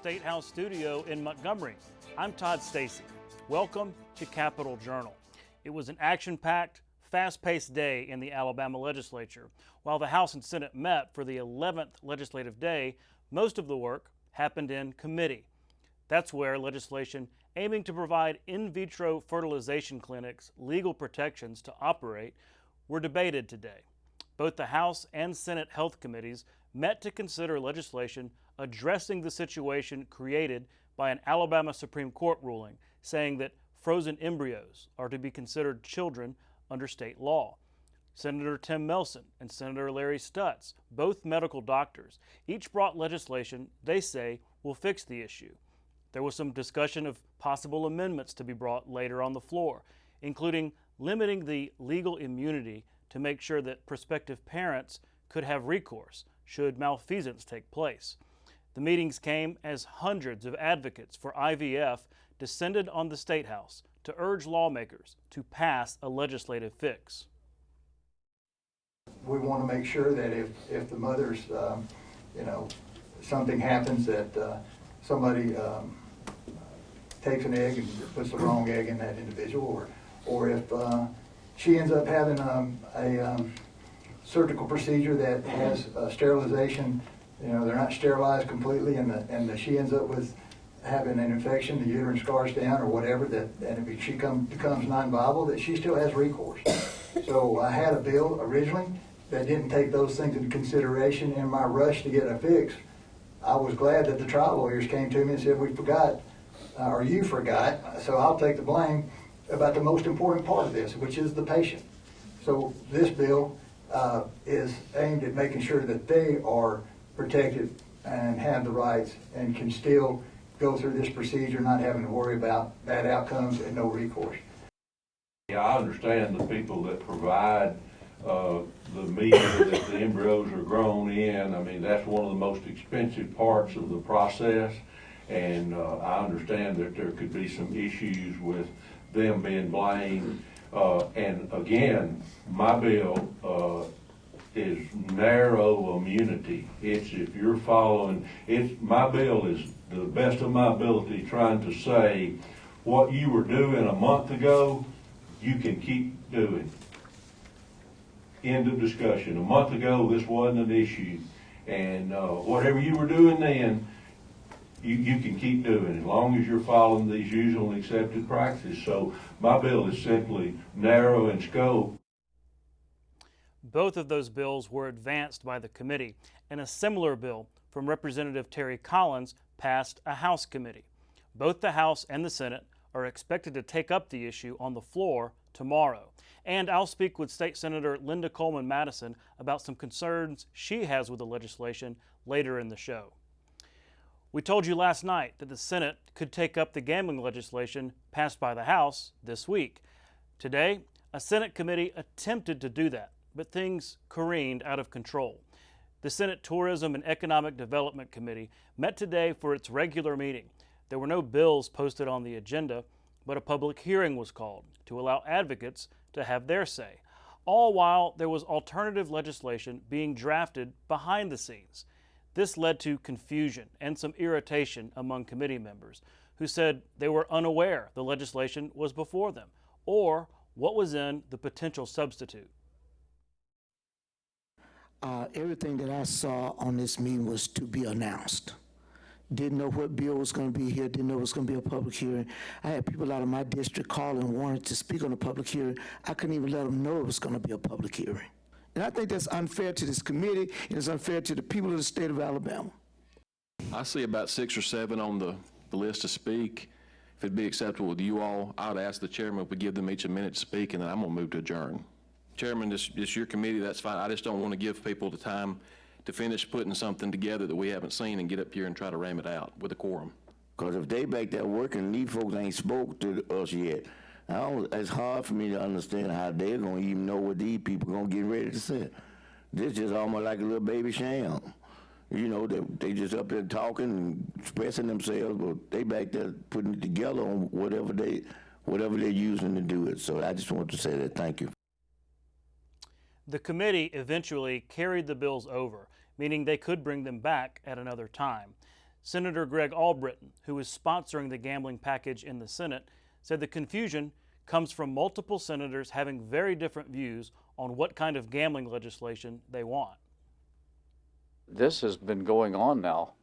State House studio in Montgomery. I'm Todd Stacy. Welcome to Capitol Journal. It was an action-packed, fast-paced day in the Alabama legislature. While the House and Senate met for the 11th legislative day, most of the work happened in committee. That's where legislation aiming to provide in vitro fertilization clinics legal protections to operate were debated today. Both the House and Senate Health Committees met to consider legislation addressing the situation created by an Alabama Supreme Court ruling saying that frozen embryos are to be considered children under state law. Senator Tim Melson and Senator Larry Stutz, both medical doctors, each brought legislation they say will fix the issue. There was some discussion of possible amendments to be brought later on the floor, including limiting the legal immunity to make sure that prospective parents could have recourse should malfeasance take place. The meetings came as hundreds of advocates for IVF descended on the State House to urge lawmakers to pass a legislative fix. We want to make sure that if the mother's, something happens that somebody takes an egg and puts the wrong egg in that individual, or if she ends up having a surgical procedure that has sterilization, they're not sterilized completely, and she ends up with having an infection, the uterine scars down or whatever, and if she becomes non-viable, that she still has recourse. So I had a bill originally that didn't take those things into consideration. In my rush to get a fix, I was glad that the trial lawyers came to me and said, we forgot, or you forgot, so I'll take the blame about the most important part of this, which is the patient. So this bill is aimed at making sure that they are protected and have the rights and can still go through this procedure not having to worry about bad outcomes and no recourse. Yeah, I understand the people that provide the media that the embryos are grown in. I mean, that's one of the most expensive parts of the process, and I understand that there could be some issues with them being blamed. And again, my bill is narrow immunity. It's if you're following, my bill is to the best of my ability trying to say what you were doing a month ago, you can keep doing. End of discussion. A month ago, this wasn't an issue, and whatever you were doing then, you can keep doing as long as you're following these usual and accepted practices. So my bill is simply narrow in scope. Both of those bills were advanced by the committee, and a similar bill from Representative Terry Collins passed a House committee. Both the House and the Senate are expected to take up the issue on the floor tomorrow. And I'll speak with State Senator Linda Coleman Madison about some concerns she has with the legislation later in the show. We told you last night that the Senate could take up the gambling legislation passed by the House this week. Today, a Senate committee attempted to do that, but things careened out of control. The Senate Tourism and Economic Development Committee met today for its regular meeting. There were no bills posted on the agenda, but a public hearing was called to allow advocates to have their say, all while there was alternative legislation being drafted behind the scenes. This led to confusion and some irritation among committee members who said they were unaware the legislation was before them or what was in the potential substitute. Everything that I saw on this meeting was to be announced. Didn't know what bill was going to be here, didn't know it was going to be a public hearing. I had people out of my district call and wanted to speak on a public hearing. I couldn't even let them know it was going to be a public hearing. And I think that's unfair to this committee, and it's unfair to the people of the state of Alabama. I see about 6 or 7 on the list to speak. If it'd be acceptable with you all, I would ask the chairman if we give them each a minute to speak, and then I'm going to move to adjourn. Chairman, this is your committee, that's fine. I just don't want to give people the time to finish putting something together that we haven't seen and get up here and try to ram it out with a quorum. Because if they back there working, these folks ain't spoke to us yet. It's hard for me to understand how they're going to even know what these people going to get ready to say. This just almost like a little baby sham. They just up there talking and expressing themselves, but they back there putting it together on whatever they're using to do it. So I just want to say that. Thank you. The committee eventually carried the bills over, meaning they could bring them back at another time. Senator Greg Albritton, who is sponsoring the gambling package in the Senate, said the confusion comes from multiple senators having very different views on what kind of gambling legislation they want. This has been going on now,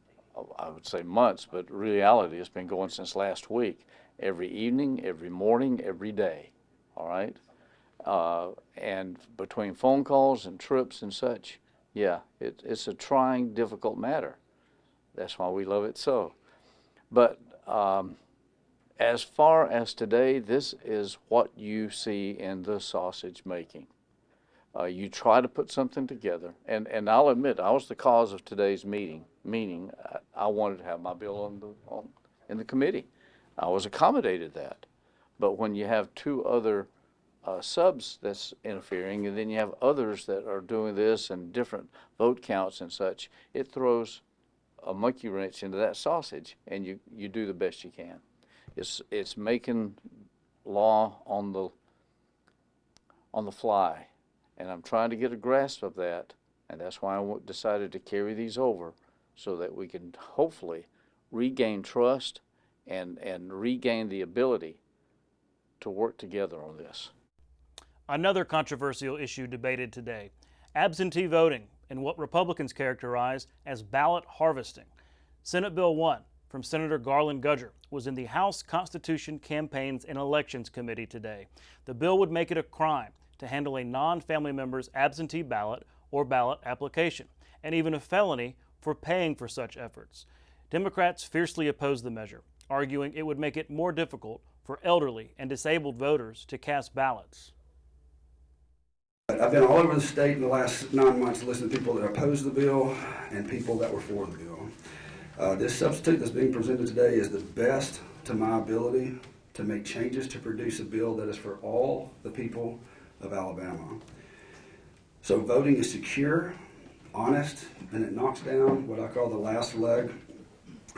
I would say months, but reality has been going since last week. Every evening, every morning, every day, all right? And between phone calls and trips and such, yeah, it's a trying, difficult matter. That's why we love it so. But as far as today, this is what you see in the sausage making. You try to put something together, and I'll admit, I was the cause of today's meeting, meaning I wanted to have my bill in the committee. I was accommodated that. But when you have two other subs that's interfering, and then you have others that are doing this and different vote counts and such, it throws a monkey wrench into that sausage, and you do the best you can. It's making law on the fly, and I'm trying to get a grasp of that, and that's why I decided to carry these over so that we can hopefully regain trust and regain the ability to work together on this. Another controversial issue debated today, absentee voting and what Republicans characterize as ballot harvesting. Senate Bill 1 from Senator Garland Gudger was in the House Constitution Campaigns and Elections Committee today. The bill would make it a crime to handle a non-family member's absentee ballot or ballot application, and even a felony for paying for such efforts. Democrats fiercely opposed the measure, arguing it would make it more difficult for elderly and disabled voters to cast ballots. I've been all over the state in the last 9 months listening to people that opposed the bill and people that were for the bill. This substitute that's being presented today is the best to my ability to make changes to produce a bill that is for all the people of Alabama. So voting is secure, honest, and it knocks down what I call the last leg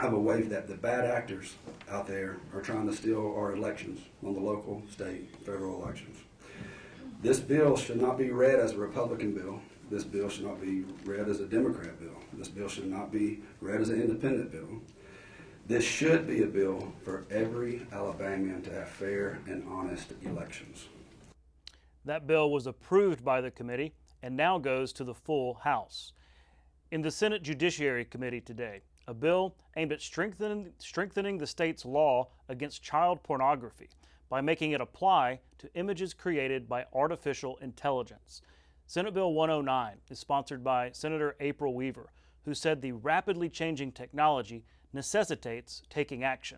of a wave that the bad actors out there are trying to steal our elections on the local, state, federal elections. This bill should not be read as a Republican bill. This bill should not be read as a Democrat bill. This bill should not be read as an independent bill. This should be a bill for every Alabamian to have fair and honest elections. That bill was approved by the committee and now goes to the full House. In the Senate Judiciary Committee today, a bill aimed at strengthening the state's law against child pornography by making it apply to images created by artificial intelligence. Senate Bill 109 is sponsored by Senator April Weaver, who said the rapidly changing technology necessitates taking action.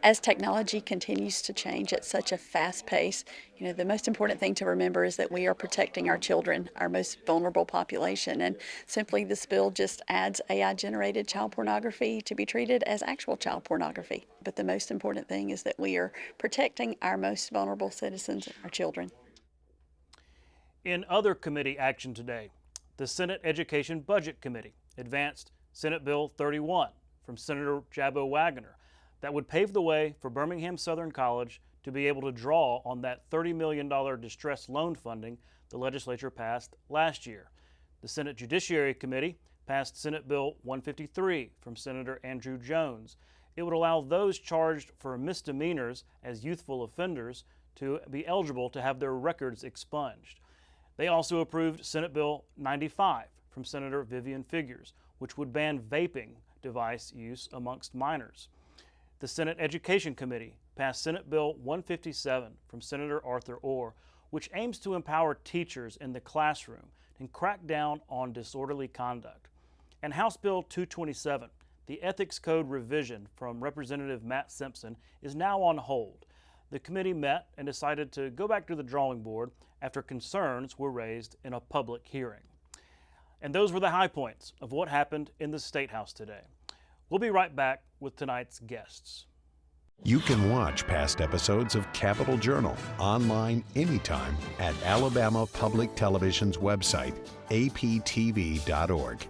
As technology continues to change at such a fast pace, the most important thing to remember is that we are protecting our children, our most vulnerable population, and simply this bill just adds AI-generated child pornography to be treated as actual child pornography. But the most important thing is that we are protecting our most vulnerable citizens, our children. In other committee action today, the Senate Education Budget Committee advanced Senate Bill 31 from Senator Jabbo Wagoner that would pave the way for Birmingham Southern College to be able to draw on that $30 million distress loan funding the legislature passed last year. The Senate Judiciary Committee passed Senate Bill 153 from Senator Andrew Jones. It would allow those charged for misdemeanors as youthful offenders to be eligible to have their records expunged. They also approved Senate Bill 95 from Senator Vivian Figures, which would ban vaping device use amongst minors. The Senate Education Committee passed Senate Bill 157 from Senator Arthur Orr, which aims to empower teachers in the classroom and crack down on disorderly conduct. And House Bill 227, the Ethics Code revision from Representative Matt Simpson, is now on hold. The committee met and decided to go back to the drawing board after concerns were raised in a public hearing. And those were the high points of what happened in the State House today. We'll be right back with tonight's guests. You can watch past episodes of Capitol Journal online anytime at Alabama Public Television's website, aptv.org.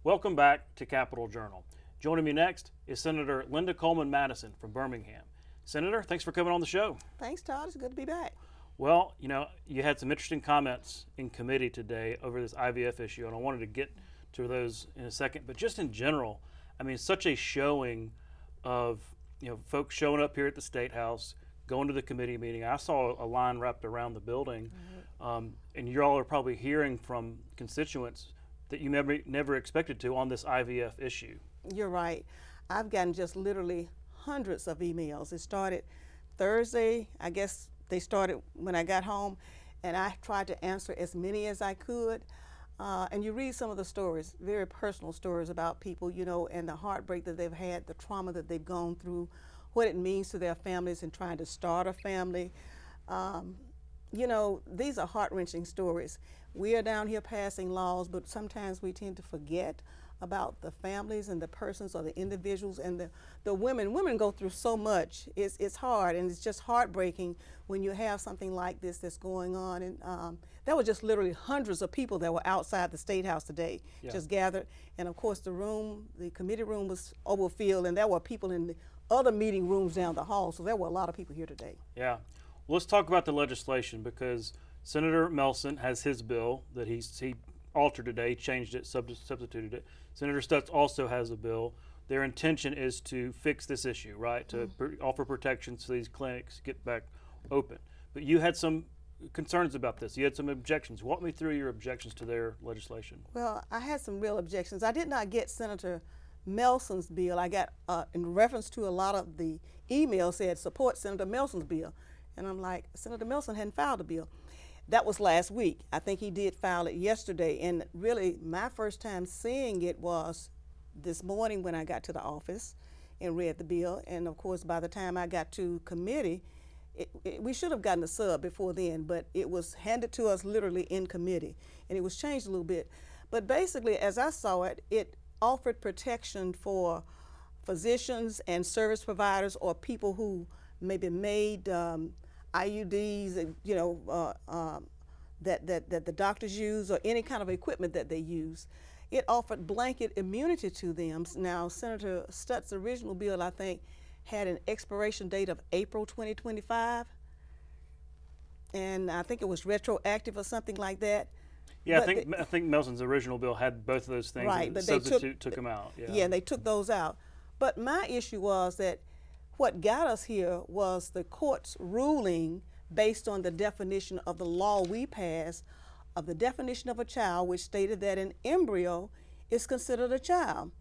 Welcome back to Capitol Journal. Joining me next is Senator Linda Coleman Madison from Birmingham. Senator, thanks for coming on the show. Thanks, Todd. It's good to be back. Well, you had some interesting comments in committee today over this IVF issue, and I wanted to get to those in a second. But just in general, I mean, such a showing of, folks showing up here at the State House, going to the committee meeting. I saw a line wrapped around the building, and you all are probably hearing from constituents that you never expected to on this IVF issue. You're right. I've gotten just literally hundreds of emails. It started Thursday. I guess they started when I got home, and I tried to answer as many as I could. And you read some of the stories, very personal stories about people, and the heartbreak that they've had, the trauma that they've gone through, what it means to their families and trying to start a family. These are heart-wrenching stories. We are down here passing laws, but sometimes we tend to forget about the families and the persons or the individuals and the women. Women go through so much. It's hard, and it's just heartbreaking when you have something like this that's going on. And there were just literally hundreds of people that were outside the State House today, just gathered. And of course the committee room was overfilled, and there were people in the other meeting rooms down the hall, so there were a lot of people here today. Yeah. Well, let's talk about the legislation, because Senator Melson has his bill that he altered today, changed it, substituted it. Senator Stutz also has a bill. Their intention is to fix this issue, right? To offer protections so these clinics get back open. But you had some concerns about this. You had some objections. Walk me through your objections to their legislation. Well, I had some real objections. I did not get Senator Melson's bill. I got, in reference to a lot of the emails, said support Senator Melson's bill. And I'm like, Senator Melson hadn't filed a bill. That was last week. I think he did file it yesterday. And really, my first time seeing it was this morning when I got to the office and read the bill. And of course, by the time I got to committee, we should have gotten a sub before then, but it was handed to us literally in committee. And it was changed a little bit. But basically, as I saw it, it offered protection for physicians and service providers or people who maybe made IUDs, that the doctors use, or any kind of equipment that they use. It offered blanket immunity to them. Now, Senator Stutz's original bill, I think, had an expiration date of April 2025, and I think it was retroactive or something like that. Yeah, I think Melson's original bill had both of those things. Right, and but the they substitute took them out. Yeah, and they took those out. But my issue was that what got us here was the court's ruling based on the definition of the law we passed of the definition of a child, which stated that an embryo is considered a child.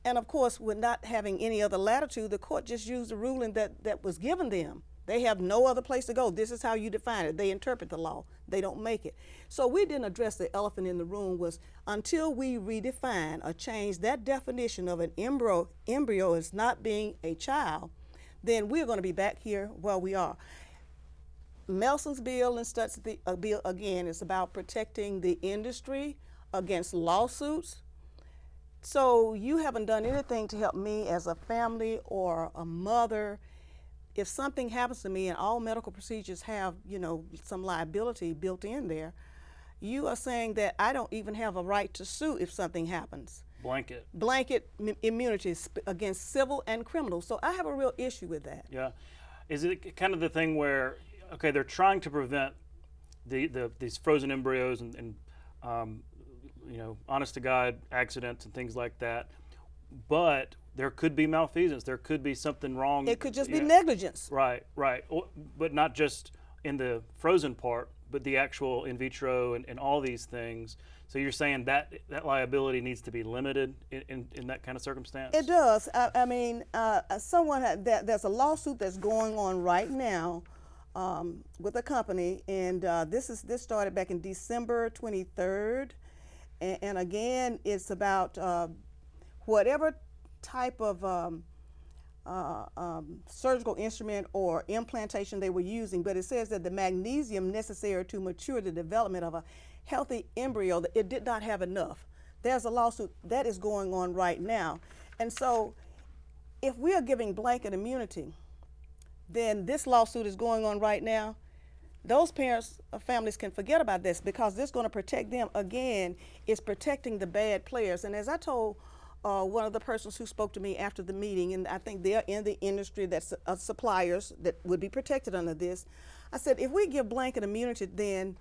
And of course, with not having any other latitude, the court just used the ruling that was given them. They have no other place to go. This is how you define it. They interpret the law. They don't make it. So we didn't address the elephant in the room was until we redefine or change that definition of an embryo as not being a child, then we're going to be back here where we are. Melson's bill and Stutz's bill, again, is about protecting the industry against lawsuits. So you haven't done anything to help me as a family or a mother. If something happens to me, and all medical procedures have, some liability built in there, you are saying that I don't even have a right to sue if something happens. Blanket immunity against civil and criminal. So I have a real issue with that. Yeah. Is it kind of the thing where, okay, they're trying to prevent these frozen embryos and honest to God accidents and things like that, but there could be malfeasance. There could be something wrong. It could just be negligence. Right. But not just in the frozen part, but the actual in vitro and all these things. So you're saying that liability needs to be limited in that kind of circumstance? It does. I mean, there's a lawsuit that's going on right now with a company, and this started back in December 23rd, and again, it's about whatever type of surgical instrument or implantation they were using, but it says that the magnesium necessary to mature the development of a healthy embryo, it did not have enough. There's a lawsuit that is going on right now. And so if we are giving blanket immunity, then this lawsuit is going on right now. Those parents or families can forget about this because this is going to protect them. Again, it's protecting the bad players. And as I told one of the persons who spoke to me after the meeting, and I think they're in the industry that's suppliers that would be protected under this, I said, if we give blanket immunity, then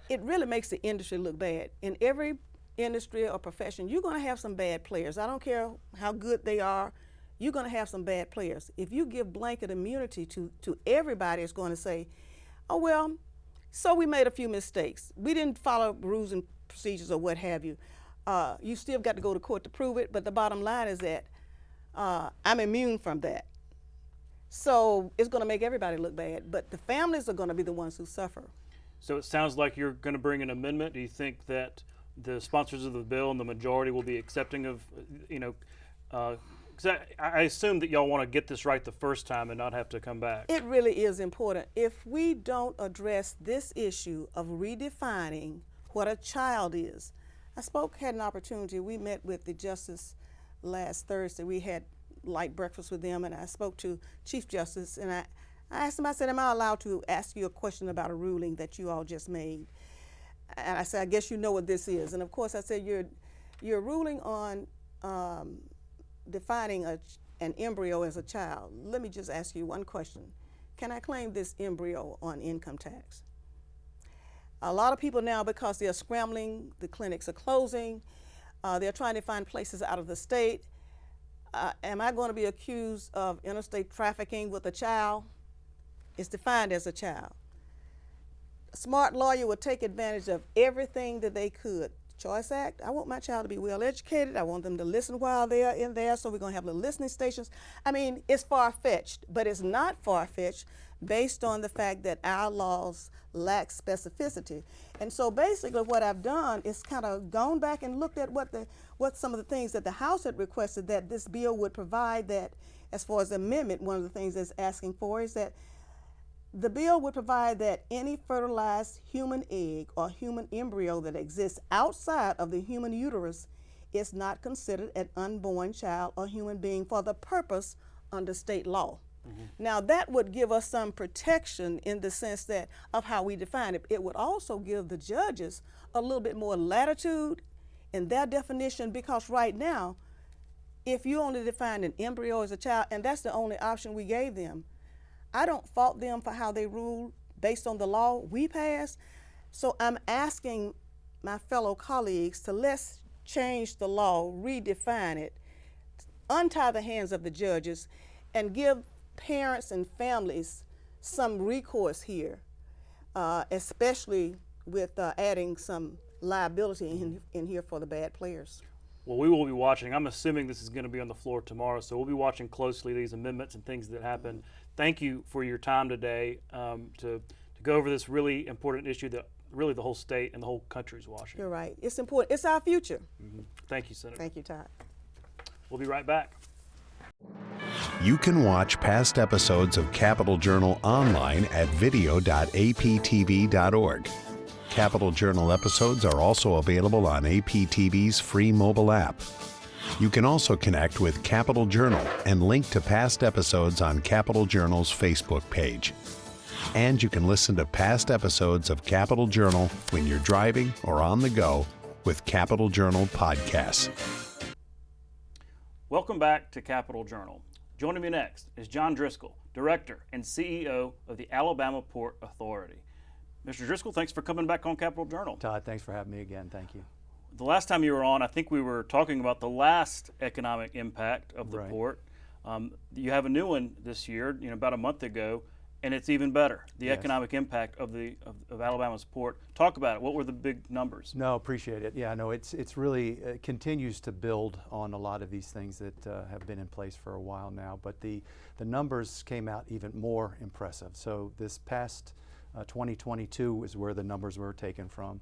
it really makes the industry look bad. In every industry or profession, you're going to have some bad players. I don't care how good they are, you're going to have some bad players. If you give blanket immunity to everybody, it's going to say, oh, well, so we made a few mistakes. We didn't follow rules and procedures or what have you. You still got to go to court to prove it, but the bottom line is that I'm immune from that. So it's going to make everybody look bad, but the families are going to be the ones who suffer. So it sounds like you're going to bring an amendment. Do you think that the sponsors of the bill and the majority will be accepting of, 'cause I assume that y'all want to get this right the first time and not have to come back. It really is important. If we don't address this issue of redefining what a child is. I had an opportunity, we met with the justice last Thursday. We had light breakfast with them, and I spoke to Chief Justice, and I asked him, I said, am I allowed to ask you a question about a ruling that you all just made? And I said, I guess you know what this is. And of course I said, you're ruling on defining an embryo as a child. Let me just ask you one question. Can I claim this embryo on income tax? A lot of people now, because they're scrambling, the clinics are closing, they're trying to find places out of the state. Am I going to be accused of interstate trafficking with a child? It's defined as a child. A smart lawyer would take advantage of everything that they could. Choice Act, I want my child to be well educated. I want them to listen while they are in there, so we're going to have little listening stations. I mean, it's far-fetched, but it's not far-fetched based on the fact that our laws lack specificity. And so basically what I've done is kind of gone back and looked at what some of the things that the House had requested that this bill would provide. That as far as the amendment, one of the things it's asking for is that the bill would provide that any fertilized human egg or human embryo that exists outside of the human uterus is not considered an unborn child or human being for the purpose under state law. Mm-hmm. Now that would give us some protection in the sense that of how we define it. It would also give the judges a little bit more latitude in their definition, because right now, if you only define an embryo as a child, and that's the only option we gave them, I don't fault them for how they ruled based on the law we passed. So I'm asking my fellow colleagues to let's change the law, redefine it, untie the hands of the judges, and give parents and families some recourse here, especially with adding some liability in here for the bad players. Well, we will be watching. I'm assuming this is going to be on the floor tomorrow, so we'll be watching closely these amendments and things that happen. Thank you for your time today to go over this really important issue that really the whole state and the whole country is watching. You're right. It's important. It's our future. Mm-hmm. Thank you, Senator. Thank you, Todd. We'll be right back. You can watch past episodes of Capital Journal online at video.aptv.org. Capital Journal episodes are also available on APTV's free mobile app. You can also connect with Capital Journal and link to past episodes on Capital Journal's Facebook page. And you can listen to past episodes of Capital Journal when you're driving or on the go with Capital Journal podcasts. Welcome back to Capital Journal. Joining me next is John Driscoll, Director and CEO of the Alabama Port Authority. Mr. Driscoll, thanks for coming back on Capital Journal. Todd, thanks for having me again. Thank you. The last time you were on, I think we were talking about the last economic impact of the port. You have a new one this year, about a month ago, and it's even better. The economic impact of Alabama's port. Talk about it. What were the big numbers? No, appreciate it. Yeah, no, it's really continues to build on a lot of these things that have been in place for a while now. But the numbers came out even more impressive. So this past 2022 is where the numbers were taken from.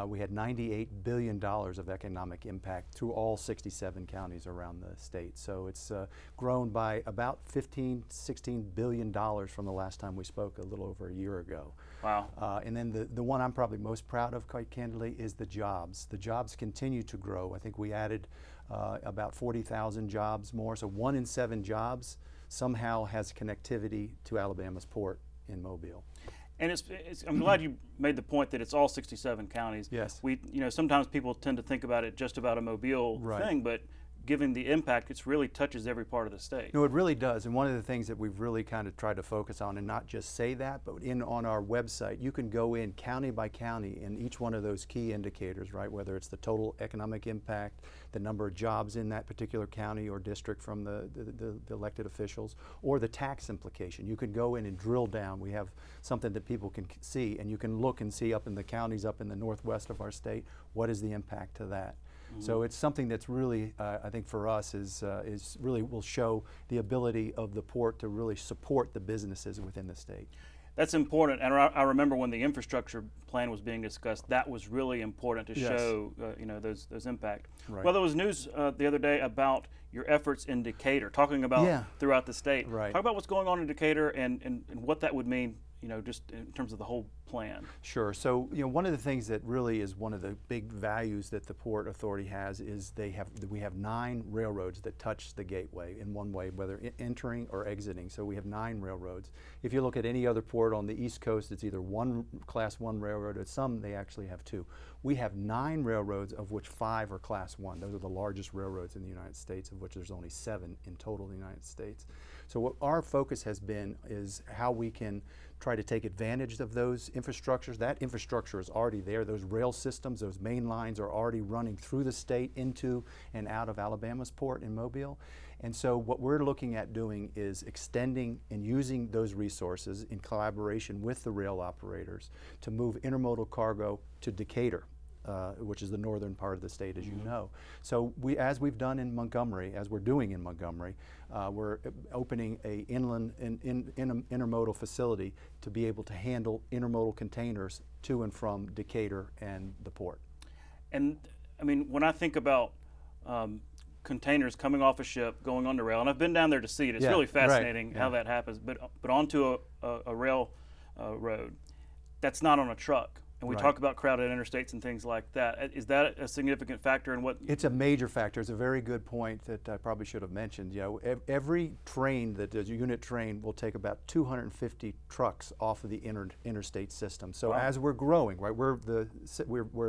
We had $98 billion of economic impact through all 67 counties around the state. So it's grown by about $16 billion from the last time we spoke a little over a year ago. Wow. And then the one I'm probably most proud of, quite candidly, is the jobs. The jobs continue to grow. I think we added about 40,000 jobs more. So 1 in 7 jobs somehow has connectivity to Alabama's port in Mobile. And I'm glad you made the point that it's all 67 counties. Yes. Sometimes people tend to think about it just about a Mobile thing, but given the impact, it really touches every part of the state. No, it really does. And one of the things that we've really kind of tried to focus on, and not just say that, but on our website, you can go in county by county in each one of those key indicators, right? Whether it's the total economic impact, the number of jobs in that particular county or district from the elected officials, or the tax implication. You can go in and drill down. We have something that people can see, and you can look and see up in the counties up in the northwest of our state, what is the impact to that? So it's something that's really, I think for us, is really will show the ability of the port to really support the businesses within the state. That's important, and I remember when the infrastructure plan was being discussed, that was really important to show, those impact. Right. Well, there was news the other day about your efforts in Decatur, talking about throughout the state. Right. Talk about what's going on in Decatur and what that would mean, just in terms of the whole plan. Sure. So, one of the things that really is one of the big values that the Port Authority has is we have 9 railroads that touch the gateway in one way, whether entering or exiting. So we have 9 railroads. If you look at any other port on the East Coast, it's either one Class 1 railroad, or some they actually have 2. We have 9 railroads, of which 5 are Class 1. Those are the largest railroads in the United States, of which there's only 7 in total in the United States. So what our focus has been is how we can try to take advantage of those infrastructures. That infrastructure is already there. Those rail systems, those main lines are already running through the state into and out of Alabama's port in Mobile. And so what we're looking at doing is extending and using those resources in collaboration with the rail operators to move intermodal cargo to Decatur, which is the northern part of the state, as you know. So as we've done in Montgomery, as we're doing in Montgomery, we're opening a inland intermodal facility to be able to handle intermodal containers to and from Decatur and the port. And I mean, when I think about containers coming off a ship, going on the rail, and I've been down there to see it. It's really fascinating how that happens. But onto a rail road, that's not on a truck. And we talk about crowded interstates and things like that. Is that a significant factor in what? It's a major factor. It's a very good point that I probably should have mentioned. Every train that does a unit train will take about 250 trucks off of the interstate system. So as we're growing, right, we're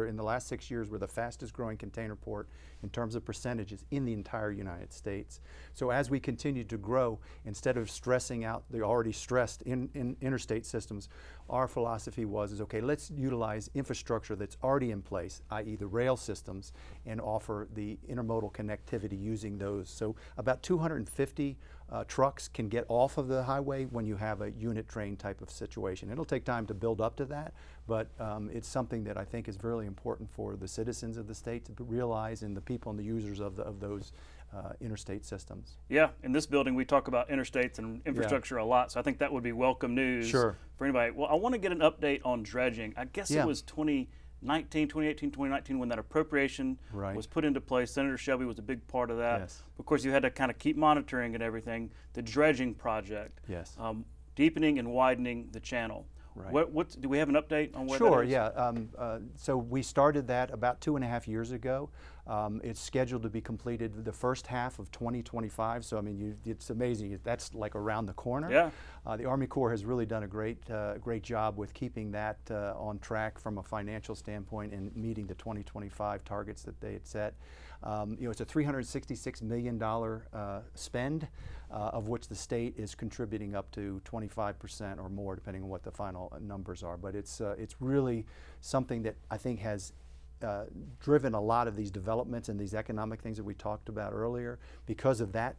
in the last 6 years, we're the fastest growing container port in terms of percentages in the entire United States. So as we continue to grow, instead of stressing out the already stressed interstate systems, our philosophy was okay, let's utilize infrastructure that's already in place, i.e. the rail systems, and offer the intermodal connectivity using those. So about 250 trucks can get off of the highway when you have a unit train type of situation. It'll take time to build up to that, but it's something that I think is really important for the citizens of the state to realize, and the people and the users of those interstate systems. Yeah, in this building we talk about interstates and infrastructure a lot, so I think that would be welcome news for anybody. Well, I want to get an update on dredging. I guess it was 2018, 2019 when that appropriation was put into place. Senator Shelby was a big part of that. Of course, you had to kind of keep monitoring and everything. The dredging project, deepening and widening the channel. What do we have an update on where that is? Sure, so we started that about 2.5 years ago. It's scheduled to be completed the first half of 2025. So I mean, it's amazing. That's like around the corner. Yeah. The Army Corps has really done a great job with keeping that on track from a financial standpoint and meeting the 2025 targets that they had set. It's a $366 million spend, of which the state is contributing up to 25% or more, depending on what the final numbers are. But it's really something that I think has driven a lot of these developments and these economic things that we talked about earlier. Because of that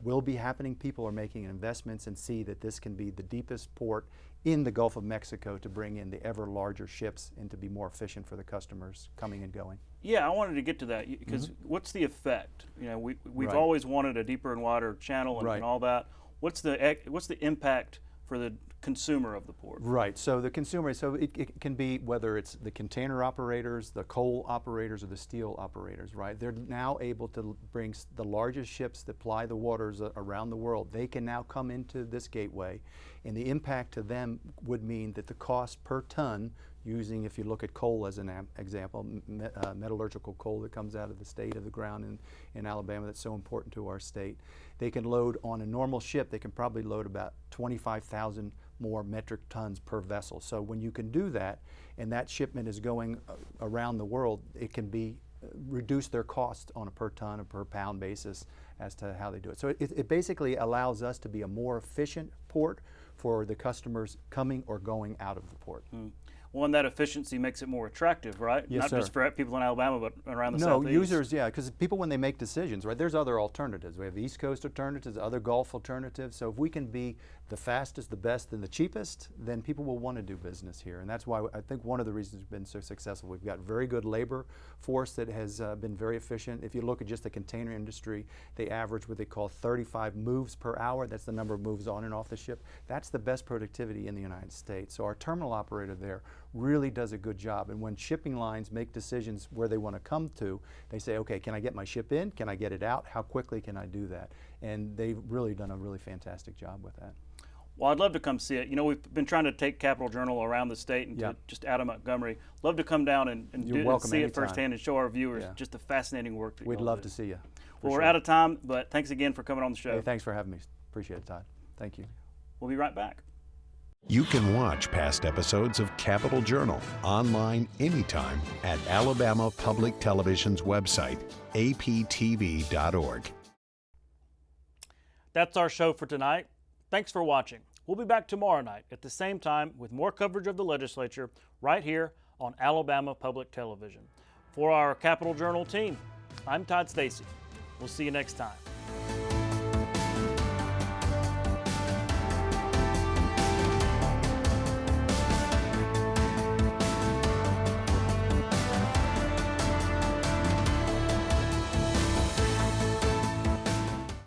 will be happening, people are making investments and see that this can be the deepest port in the Gulf of Mexico to bring in the ever larger ships and to be more efficient for the customers coming and going. Yeah, I wanted to get to that because what's the effect? We've always wanted a deeper and wider channel and all that. What's the impact for the consumer of the port? Right, so the consumer, so it can be whether it's the container operators, the coal operators, or the steel operators, right? They're now able to bring the largest ships that ply the waters around the world. They can now come into this gateway, and the impact to them would mean that the cost per ton, using, if you look at coal as an example, metallurgical coal that comes out of the state of the ground in Alabama that's so important to our state, they can load on a normal ship, they can probably load about 25,000 more metric tons per vessel. So when you can do that, and that shipment is going around the world, it can be reduce their cost on a per ton or per pound basis as to how they do it. So it basically allows us to be a more efficient port for the customers coming or going out of the port. Well, and that efficiency makes it more attractive, right? Yes, Not sir. just for people in Alabama, but around the No, Southeast. users, yeah, because people, when they make decisions, right, there's other alternatives. We have East Coast alternatives, other Gulf alternatives. So if we can be the fastest, the best, and the cheapest, then people will want to do business here. And that's why I think one of the reasons we've been so successful. We've got very good labor force that has been very efficient. If you look at just the container industry, they average what they call 35 moves per hour. That's the number of moves on and off the ship. That's the best productivity in the United States. So our terminal operator there really does a good job. And when shipping lines make decisions where they want to come to, they say, okay, can I get my ship in? Can I get it out? How quickly can I do that? And they've really done a really fantastic job with that. Well, I'd love to come see it. You know, we've been trying to take Capital Journal around the state and to just out of Montgomery. Love to come down and see it firsthand and show our viewers just the fascinating work that We'd love to see you. Well, we're out of time, but thanks again for coming on the show. Hey, thanks for having me. Appreciate it, Todd. Thank you. We'll be right back. You can watch past episodes of Capital Journal online anytime at Alabama Public Television's website, aptv.org. That's our show for tonight. Thanks for watching. We'll be back tomorrow night at the same time with more coverage of the legislature right here on Alabama Public Television. For our Capital Journal team, I'm Todd Stacy. We'll see you next time.